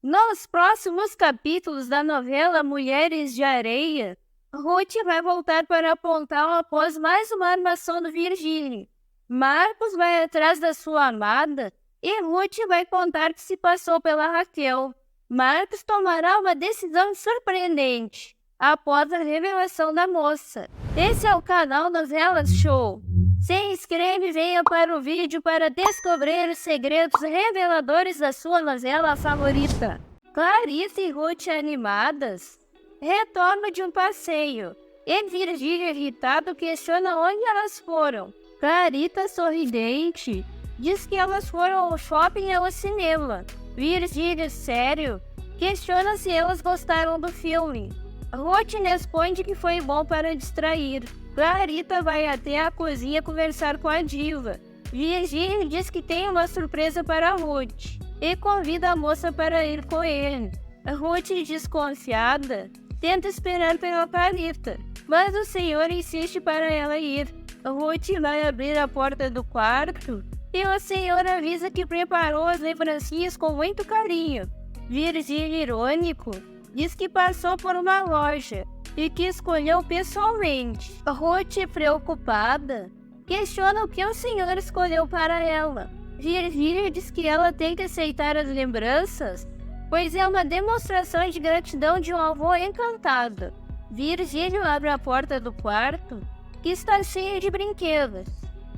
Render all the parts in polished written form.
Nos próximos capítulos da novela Mulheres de Areia, Ruth vai voltar para Pontal após mais uma armação do Virgílio. Marcos vai atrás da sua amada e Ruth vai contar que se passou pela Raquel. Marcos tomará uma decisão surpreendente após a revelação da moça. Esse é o canal Novelas Show. Se inscreve e venha para o vídeo para descobrir os segredos reveladores da sua novela favorita. Clarissa e Ruth animadas retornam de um passeio e Virgílio irritado questiona onde elas foram. Clarissa sorridente diz que elas foram ao shopping e ao cinema. Virgílio sério questiona se elas gostaram do filme. Ruth responde que foi bom para distrair. Clarissa vai até a cozinha conversar com a diva. Virgílio diz que tem uma surpresa para Ruth e convida a moça para ir com ele. Ruth, desconfiada, tenta esperar pela Clarissa, mas o senhor insiste para ela ir. Ruth vai abrir a porta do quarto e o senhor avisa que preparou as lembrancinhas com muito carinho. Virgílio, irônico, diz que passou por uma loja e que escolheu pessoalmente. Ruth, preocupada, questiona o que o senhor escolheu para ela. Virgílio diz que ela tem que aceitar as lembranças, pois é uma demonstração de gratidão de um avô encantado. Virgílio abre a porta do quarto, que está cheia de brinquedos,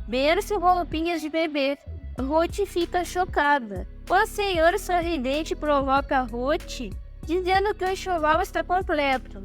berço e roupinhas de bebê. Ruth fica chocada. O senhor sorridente provoca Ruth, dizendo que o enxoval está completo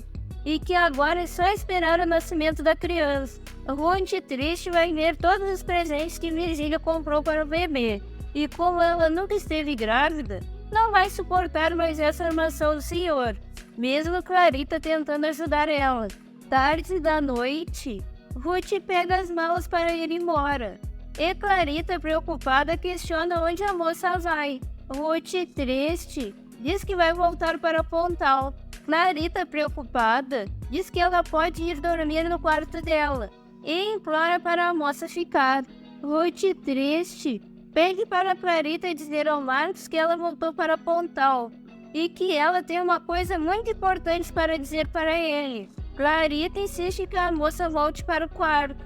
e que agora é só esperar o nascimento da criança. Ruth, triste, vai ver todos os presentes que Virgílio comprou para o bebê, e como ela nunca esteve grávida, não vai suportar mais essa armação do senhor, mesmo Clarissa tentando ajudar ela. Tarde da noite, Ruth pega as malas para ir embora, e Clarissa, preocupada, questiona onde a moça vai. Ruth, triste, diz que vai voltar para Pontal. Clarissa, preocupada, diz que ela pode ir dormir no quarto dela e implora para a moça ficar. Ruth, triste, pede para Clarissa dizer ao Marcos que ela voltou para Pontal e que ela tem uma coisa muito importante para dizer para ele. Clarissa insiste que a moça volte para o quarto.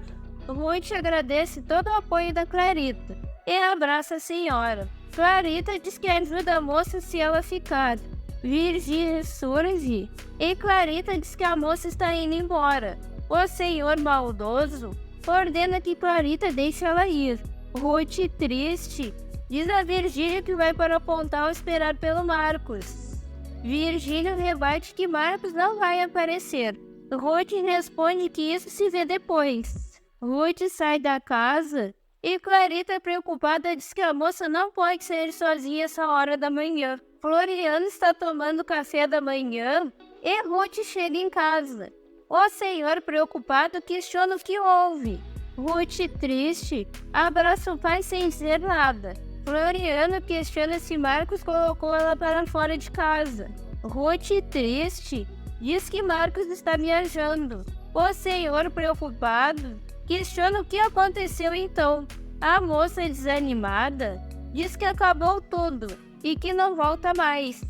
Ruth agradece todo o apoio da Clarissa e abraça a senhora. Clarissa diz que ajuda a moça se ela ficar. Virgílio surge e Clarissa diz que a moça está indo embora. O senhor maldoso ordena que Clarissa deixe ela ir. Ruth, triste, diz a Virgílio que vai para Pontal esperar pelo Marcos. Virgílio rebate que Marcos não vai aparecer. Ruth responde que isso se vê depois. Ruth sai da casa e Clarissa, preocupada, diz que a moça não pode sair sozinha essa hora da manhã. Floriano está tomando café da manhã e Ruth chega em casa. O senhor, preocupado, questiona o que houve. Ruth, triste, abraça o pai sem dizer nada. Floriano questiona se Marcos colocou ela para fora de casa. Ruth, triste, diz que Marcos está viajando. O senhor, preocupado, questiona o que aconteceu então. A moça, desanimada, diz que acabou tudo e que não volta mais.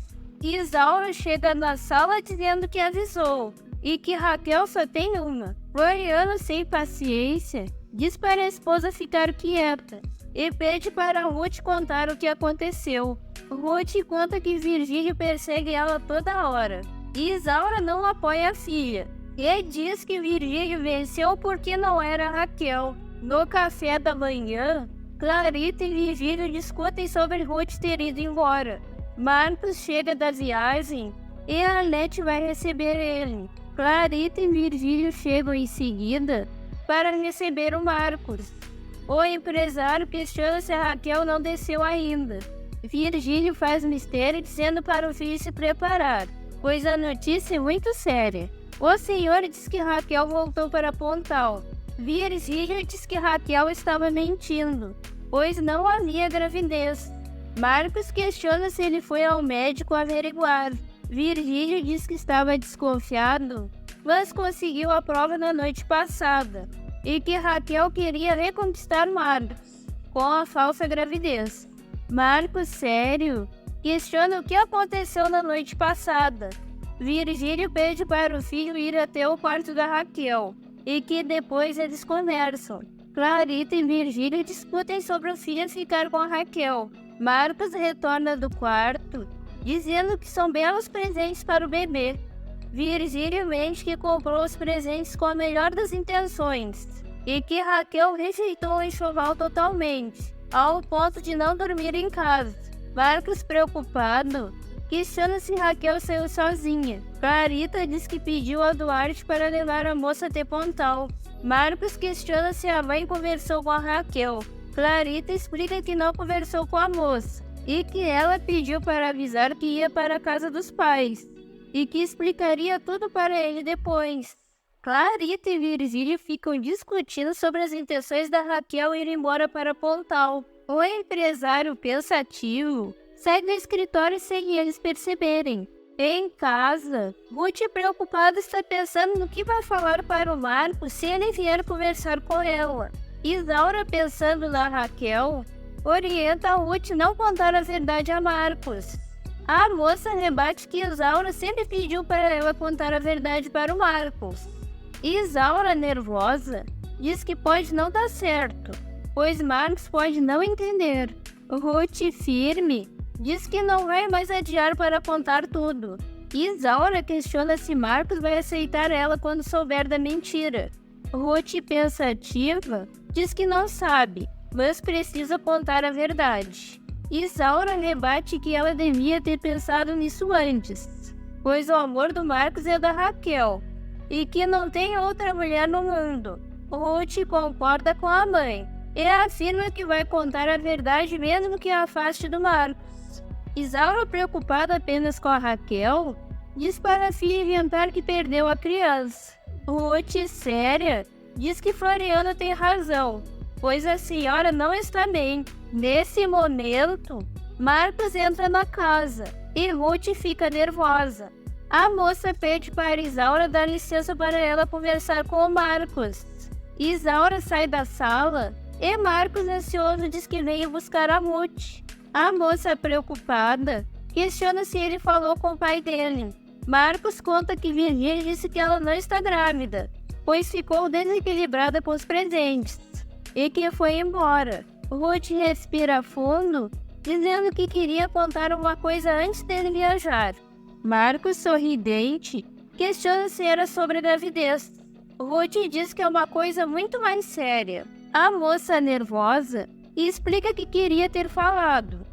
Isaura chega na sala dizendo que avisou e que Raquel só tem uma. Floriano, sem paciência, diz para a esposa ficar quieta e pede para Ruth contar o que aconteceu. Ruth conta que Virgílio persegue ela toda hora. Isaura não apoia a filha e diz que Virgílio venceu porque não era Raquel. No café da manhã, Clarissa e Virgílio discutem sobre Ruth ter ido embora. Marcos chega da viagem e a Anete vai receber ele. Clarissa e Virgílio chegam em seguida para receber o Marcos. O empresário questiona se a Raquel não desceu ainda. Virgílio faz mistério dizendo para o filho se preparar, pois a notícia é muito séria. O senhor diz que Raquel voltou para Pontal. Virgílio diz que Raquel estava mentindo, pois não havia gravidez. Marcos questiona se ele foi ao médico averiguar. Virgílio diz que estava desconfiado, mas conseguiu a prova na noite passada e que Raquel queria reconquistar Marcos com a falsa gravidez. Marcos, sério, questiona o que aconteceu na noite passada. Virgílio pede para o filho ir até o quarto da Raquel, e que depois eles conversam. Clarita e Virgílio discutem sobre o filho ficar com a Raquel. Marcos retorna do quarto, dizendo que são belos presentes para o bebê. Virgílio mente que comprou os presentes com a melhor das intenções, e que Raquel rejeitou o enxoval totalmente, ao ponto de não dormir em casa. Marcos, preocupado, questiona se Raquel saiu sozinha. Clarita diz que pediu a Duarte para levar a moça até Pontal. Marcos questiona se a mãe conversou com a Raquel. Clarita explica que não conversou com a moça, e que ela pediu para avisar que ia para a casa dos pais, e que explicaria tudo para ele depois. Clarita e Virgílio ficam discutindo sobre as intenções da Raquel ir embora para Pontal. O empresário, pensativo, sai do escritório sem eles perceberem. Em casa, Ruth, preocupada, está pensando no que vai falar para o Marcos se ele vier conversar com ela. Isaura, pensando na Raquel, orienta a Ruth não contar a verdade a Marcos. A moça rebate que Isaura sempre pediu para ela contar a verdade para o Marcos. Isaura, nervosa, diz que pode não dar certo, pois Marcos pode não entender. Ruth, firme, diz que não vai mais adiar para contar tudo. Isaura questiona se Marcos vai aceitar ela quando souber da mentira. Ruth, pensativa, diz que não sabe, mas precisa contar a verdade. Isaura rebate que ela devia ter pensado nisso antes, pois o amor do Marcos é da Raquel, e que não tem outra mulher no mundo. Ruth concorda com a mãe e afirma que vai contar a verdade mesmo que a afaste do Marcos. Isaura, preocupada apenas com a Raquel, diz para a filha inventar que perdeu a criança. Ruth, séria, diz que Floriano tem razão, pois a senhora não está bem. Nesse momento, Marcos entra na casa e Ruth fica nervosa. A moça pede para Isaura dar licença para ela conversar com o Marcos. Isaura sai da sala e Marcos, ansioso, diz que veio buscar a Ruth. A moça, preocupada, questiona se ele falou com o pai dele. Marcos conta que Virgínia disse que ela não está grávida, pois ficou desequilibrada com os presentes, e que foi embora. Ruth respira fundo, dizendo que queria contar uma coisa antes dele viajar. Marcos, sorridente, questiona se era sobre gravidez. Ruth diz que é uma coisa muito mais séria. A moça, nervosa, explica que queria ter falado.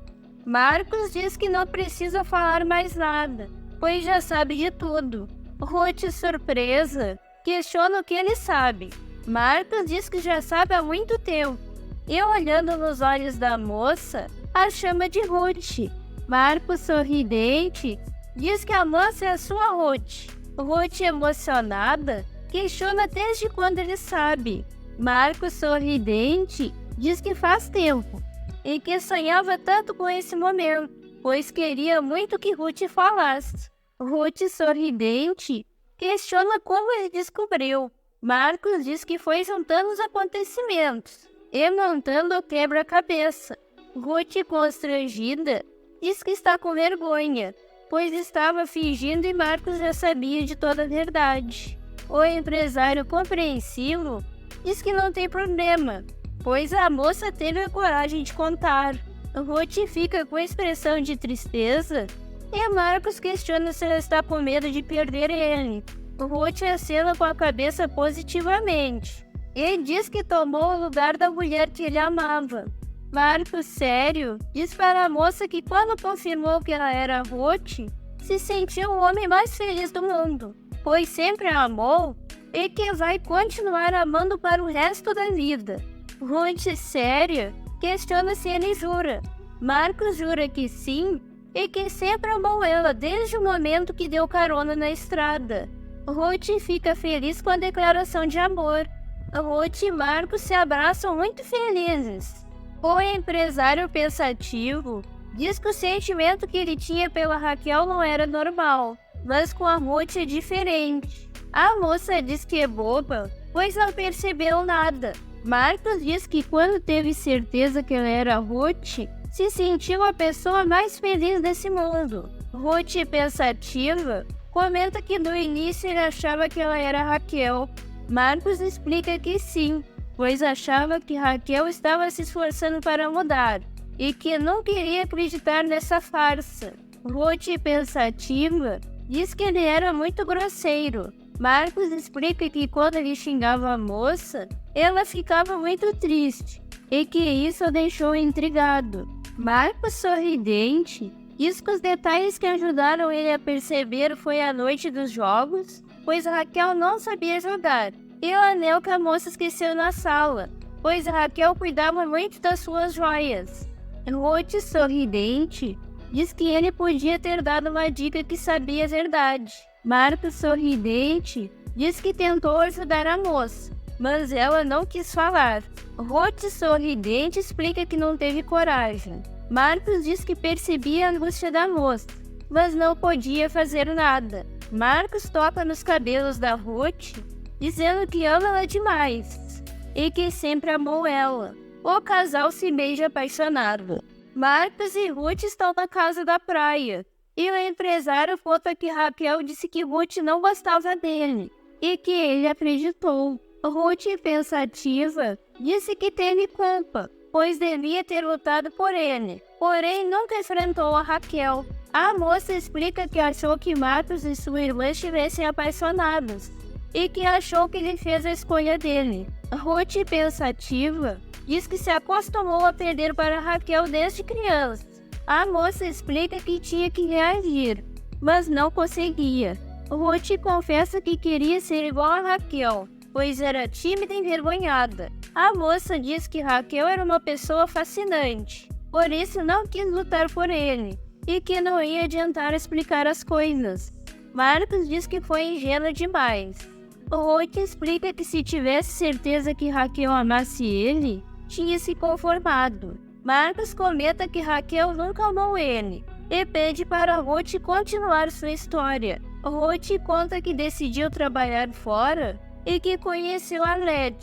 Marcos diz que não precisa falar mais nada, pois já sabe de tudo. Ruth, surpresa, questiona o que ele sabe. Marcos diz que já sabe há muito tempo, e olhando nos olhos da moça, a chama de Ruth. Marcos, sorridente, diz que a moça é a sua Ruth. Ruth, emocionada, questiona desde quando ele sabe. Marcos, sorridente, diz que faz tempo, e que sonhava tanto com esse momento, pois queria muito que Ruth falasse. Ruth, sorridente, questiona como ele descobriu. Marcos diz que foi juntando os acontecimentos e montando o quebra-cabeça. Ruth, constrangida, diz que está com vergonha, pois estava fingindo e Marcos já sabia de toda a verdade. O empresário, compreensivo, diz que não tem problema, pois a moça teve a coragem de contar. Ruth fica com expressão de tristeza e Marcos questiona se ela está com medo de perder ele. Ruth acena com a cabeça positivamente e diz que tomou o lugar da mulher que ele amava. Marcos, sério, diz para a moça que quando confirmou que ela era Ruth, se sentiu o homem mais feliz do mundo, pois sempre a amou e que vai continuar amando para o resto da vida. Ruth, séria, questiona se ele jura. Marcos jura que sim e que sempre amou ela desde o momento que deu carona na estrada. Ruth fica feliz com a declaração de amor. Ruth e Marcos se abraçam muito felizes. O empresário, pensativo, diz que o sentimento que ele tinha pela Raquel não era normal, mas com a Ruth é diferente. A moça diz que é boba, pois não percebeu nada. Marcos diz que quando teve certeza que ela era Ruth, se sentiu a pessoa mais feliz desse mundo. Ruth, pensativa, comenta que no início ele achava que ela era Raquel. Marcos explica que sim, pois achava que Raquel estava se esforçando para mudar e que não queria acreditar nessa farsa. Ruth, pensativa, diz que ele era muito grosseiro. Marcos explica que quando ele xingava a moça, ela ficava muito triste e que isso o deixou intrigado. Marcos, sorridente, diz que os detalhes que ajudaram ele a perceber foi a noite dos jogos, pois Raquel não sabia jogar, e o anel que a moça esqueceu na sala, pois Raquel cuidava muito das suas joias. Ruth, sorridente, diz que ele podia ter dado uma dica que sabia a verdade. Marcos, sorridente, diz que tentou ajudar a moça, mas ela não quis falar. Ruth, sorridente, explica que não teve coragem. Marcos diz que percebia a angústia da moça, mas não podia fazer nada. Marcos toca nos cabelos da Ruth, dizendo que ama ela demais e que sempre amou ela. O casal se beija apaixonado. Marcos e Ruth estão na casa da praia, e o empresário conta que Raquel disse que Ruth não gostava dele, e que ele acreditou. Ruth, pensativa, disse que teve culpa, pois devia ter lutado por ele, porém nunca enfrentou a Raquel. A moça explica que achou que Marcos e sua irmã estivessem apaixonados, e que achou que ele fez a escolha dele. Ruth, pensativa, diz que se acostumou a perder para Raquel desde criança. A moça explica que tinha que reagir, mas não conseguia. Ruth confessa que queria ser igual a Raquel, pois era tímida e envergonhada. A moça diz que Raquel era uma pessoa fascinante, por isso não quis lutar por ele, e que não ia adiantar explicar as coisas. Marcos diz que foi ingênua demais. Ruth explica que se tivesse certeza que Raquel amasse ele, tinha se conformado. Marcos comenta que Raquel nunca amou ele e pede para Ruth continuar sua história. Ruth conta que decidiu trabalhar fora e que conheceu a Led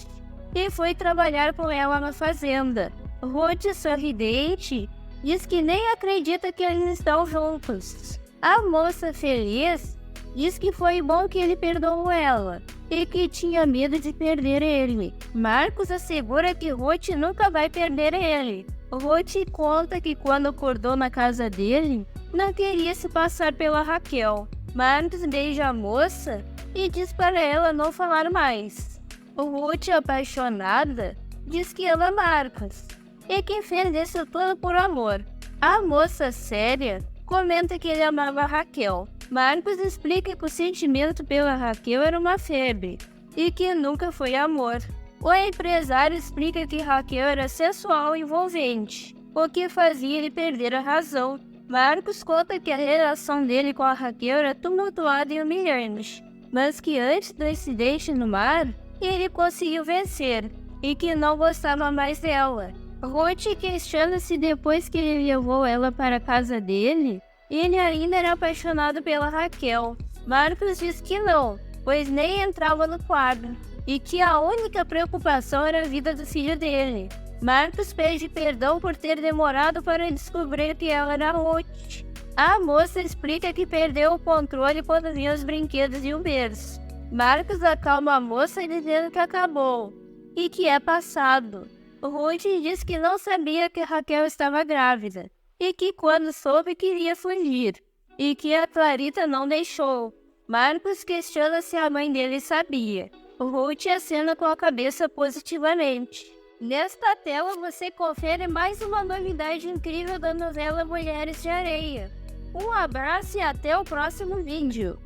e foi trabalhar com ela na fazenda. Ruth, sorridente, diz que nem acredita que eles estão juntos. A moça, feliz, diz que foi bom que ele perdoou ela e que tinha medo de perder ele. Marcos assegura que Ruth nunca vai perder ele. Ruth conta que quando acordou na casa dele, não queria se passar pela Raquel. Marcos beija a moça e diz para ela não falar mais. Ruth, apaixonada, diz que ama Marcos e que fez isso tudo por amor. A moça, séria, comenta que ele amava Raquel. Marcos explica que o sentimento pela Raquel era uma febre e que nunca foi amor. O empresário explica que Raquel era sensual e envolvente, o que fazia ele perder a razão. Marcos conta que a relação dele com a Raquel era tumultuada e humilhante, mas que antes do incidente no mar, ele conseguiu vencer e que não gostava mais dela. Ruth questiona se depois que ele levou ela para a casa dele, ele ainda era apaixonado pela Raquel. Marcos diz que não, pois nem entrava no quadro, e que a única preocupação era a vida do filho dele. Marcos pede perdão por ter demorado para descobrir que ela era Ruth. A moça explica que perdeu o controle quando viu os brinquedos e o berço. Marcos acalma a moça dizendo que acabou e que é passado. Ruth diz que não sabia que Raquel estava grávida e que quando soube queria fugir e que a Clarita não deixou. Marcos questiona se a mãe dele sabia. Ruth acena com a cabeça positivamente. Nesta tela você confere mais uma novidade incrível da novela Mulheres de Areia. Um abraço e até o próximo vídeo.